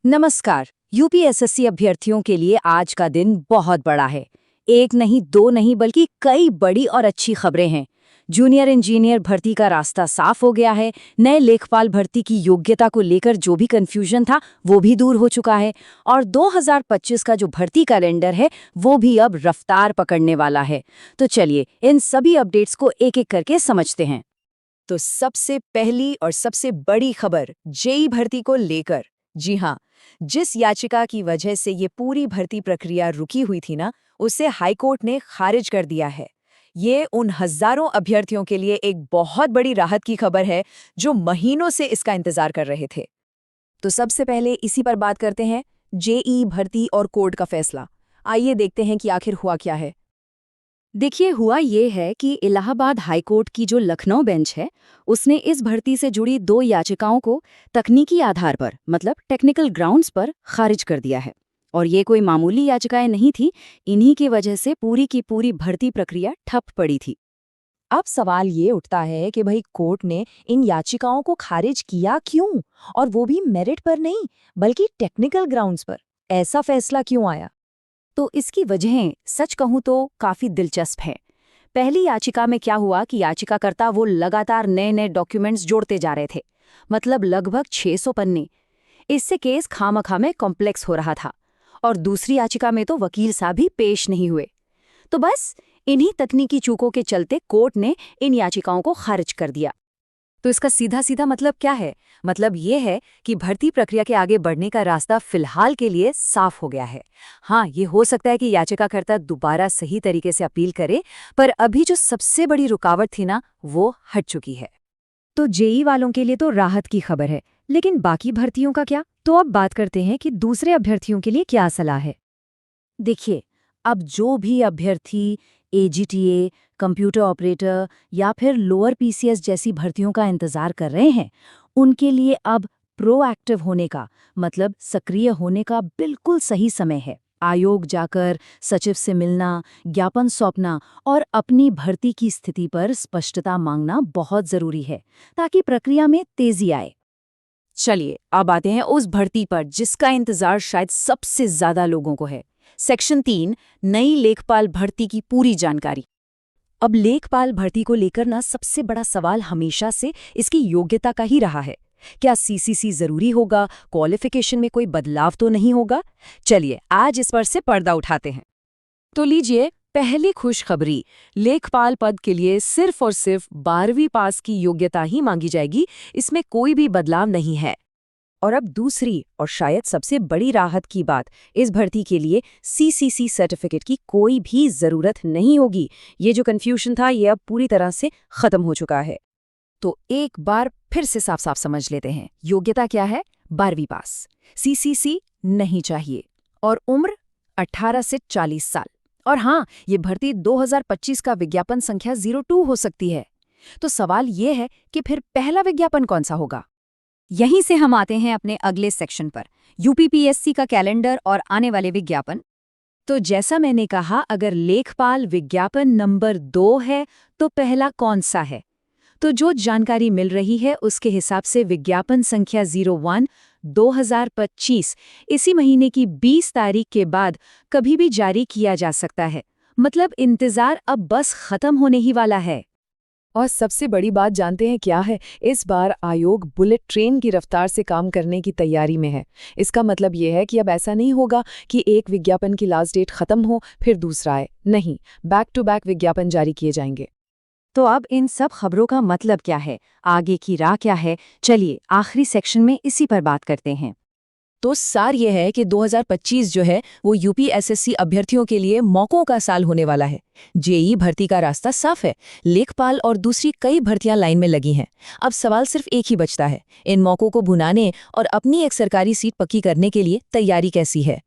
नमस्कार। यूपीएसएससी अभ्यर्थियों के लिए आज का दिन बहुत बड़ा है। एक नहीं, दो नहीं, बल्कि कई बड़ी और अच्छी खबरें हैं। जूनियर इंजीनियर भर्ती का रास्ता साफ हो गया है। नए लेखपाल भर्ती की योग्यता को लेकर जो भी कंफ्यूजन था वो भी दूर हो चुका है। और 2025 का जो भर्ती कैलेंडर है वो भी अब रफ्तार पकड़ने वाला है। तो चलिए इन सभी अपडेट्स को एक एक करके समझते हैं। तो सबसे पहली और सबसे बड़ी खबर जेई भर्ती को लेकर। जी हाँ, जिस याचिका की वजह से ये पूरी भर्ती प्रक्रिया रुकी हुई थी ना, उसे हाईकोर्ट ने खारिज कर दिया है। ये उन हजारों अभ्यर्थियों के लिए एक बहुत बड़ी राहत की खबर है जो महीनों से इसका इंतजार कर रहे थे। तो सबसे पहले इसी पर बात करते हैं, जेई भर्ती और कोर्ट का फैसला। आइए देखते हैं कि आखिर हुआ क्या है। देखिए, हुआ ये है कि इलाहाबाद हाईकोर्ट की जो लखनऊ बेंच है उसने इस भर्ती से जुड़ी 2 याचिकाओं को तकनीकी आधार पर, मतलब टेक्निकल ग्राउंड्स पर खारिज कर दिया है। और ये कोई मामूली याचिकाएं नहीं थी। इन्हीं की वजह से पूरी की पूरी भर्ती प्रक्रिया ठप पड़ी थी। अब सवाल ये उठता है कि भाई कोर्ट ने इन याचिकाओं को खारिज किया क्यों, और वो भी मेरिट पर नहीं बल्कि टेक्निकल ग्राउंड्स पर। ऐसा फैसला क्यों आया? तो इसकी वजहें सच कहूं तो काफी दिलचस्प हैं। पहली याचिका में क्या हुआ कि याचिकाकर्ता वो लगातार नए नए डॉक्यूमेंट्स जोड़ते जा रहे थे, मतलब लगभग 600 पन्ने। इससे केस खामखा में कॉम्प्लेक्स हो रहा था। और दूसरी याचिका में तो वकील साहब भी पेश नहीं हुए। तो बस इन्हीं तकनीकी चूकों के चलते कोर्ट ने इन याचिकाओं को खारिज कर दिया। तो इसका सीधा सीधा मतलब क्या है? मतलब ये है कि भर्ती प्रक्रिया के आगे बढ़ने का रास्ता फिलहाल के लिए साफ हो गया है। हाँ, ये हो सकता है कि याचिकाकर्ता दोबारा सही तरीके से अपील करे, पर अभी जो सबसे बड़ी रुकावट थी ना, वो हट चुकी है। तो जेई वालों के लिए तो राहत की खबर है, लेकिन बाकी भर्तियों का क्या? तो अब बात करते हैं कि दूसरे अभ्यर्थियों के लिए क्या सलाह है। देखिए, अब जो भी अभ्यर्थी एजीटीए, कंप्यूटर ऑपरेटर या फिर लोअर पीसीएस जैसी भर्तियों का इंतजार कर रहे हैं, उनके लिए अब प्रोएक्टिव होने का, मतलब सक्रिय होने का बिल्कुल सही समय है। आयोग जाकर सचिव से मिलना, ज्ञापन सौंपना और अपनी भर्ती की स्थिति पर स्पष्टता मांगना बहुत जरूरी है, ताकि प्रक्रिया में तेजी आए। चलिए अब आते हैं उस भर्ती पर जिसका इंतजार शायद सबसे ज्यादा लोगों को है। सेक्शन 3, नई लेखपाल भर्ती की पूरी जानकारी। अब लेखपाल भर्ती को लेकर ना सबसे बड़ा सवाल हमेशा से इसकी योग्यता का ही रहा है। क्या सीसीसी जरूरी होगा? क्वालिफिकेशन में कोई बदलाव तो नहीं होगा? चलिए आज इस पर से पर्दा उठाते हैं। तो लीजिए पहली खुशखबरी, लेखपाल पद के लिए सिर्फ और सिर्फ 12वीं पास की योग्यता ही मांगी जाएगी। इसमें कोई भी बदलाव नहीं है। और अब दूसरी और शायद सबसे बड़ी राहत की बात, इस भर्ती के लिए सीसीसी सर्टिफिकेट की कोई भी जरूरत नहीं होगी। ये जो कंफ्यूजन था ये अब पूरी तरह से खत्म हो चुका है। तो एक बार फिर से साफ साफ समझ लेते हैं, योग्यता क्या है? 12वीं पास, सीसीसी नहीं चाहिए, और उम्र 18 से 40 साल। और हाँ, ये भर्ती 2025 का विज्ञापन संख्या 02 हो सकती है। तो सवाल ये है कि फिर पहला विज्ञापन कौन सा होगा? यहीं से हम आते हैं अपने अगले सेक्शन पर, यूपीपीएससी का कैलेंडर और आने वाले विज्ञापन। तो जैसा मैंने कहा, अगर लेखपाल विज्ञापन नंबर 2 है तो पहला कौन सा है? तो जो जानकारी मिल रही है उसके हिसाब से विज्ञापन संख्या 01 2025 इसी महीने की 20 तारीख के बाद कभी भी जारी किया जा सकता है। मतलब इंतजार अब बस खत्म होने ही वाला है। और सबसे बड़ी बात जानते हैं क्या है? इस बार आयोग बुलेट ट्रेन की रफ्तार से काम करने की तैयारी में है। इसका मतलब ये है कि अब ऐसा नहीं होगा कि एक विज्ञापन की लास्ट डेट खत्म हो फिर दूसरा आए। नहीं, बैक टू बैक विज्ञापन जारी किए जाएंगे। तो अब इन सब खबरों का मतलब क्या है? आगे की राह क्या है? चलिए आखिरी सेक्शन में इसी पर बात करते हैं। तो सार ये है कि 2025 जो है वो यूपीएसएससी अभ्यर्थियों के लिए मौकों का साल होने वाला है। जेई भर्ती का रास्ता साफ है, लेखपाल और दूसरी कई भर्तियां लाइन में लगी हैं। अब सवाल सिर्फ एक ही बचता है, इन मौकों को भुनाने और अपनी एक सरकारी सीट पक्की करने के लिए तैयारी कैसी है।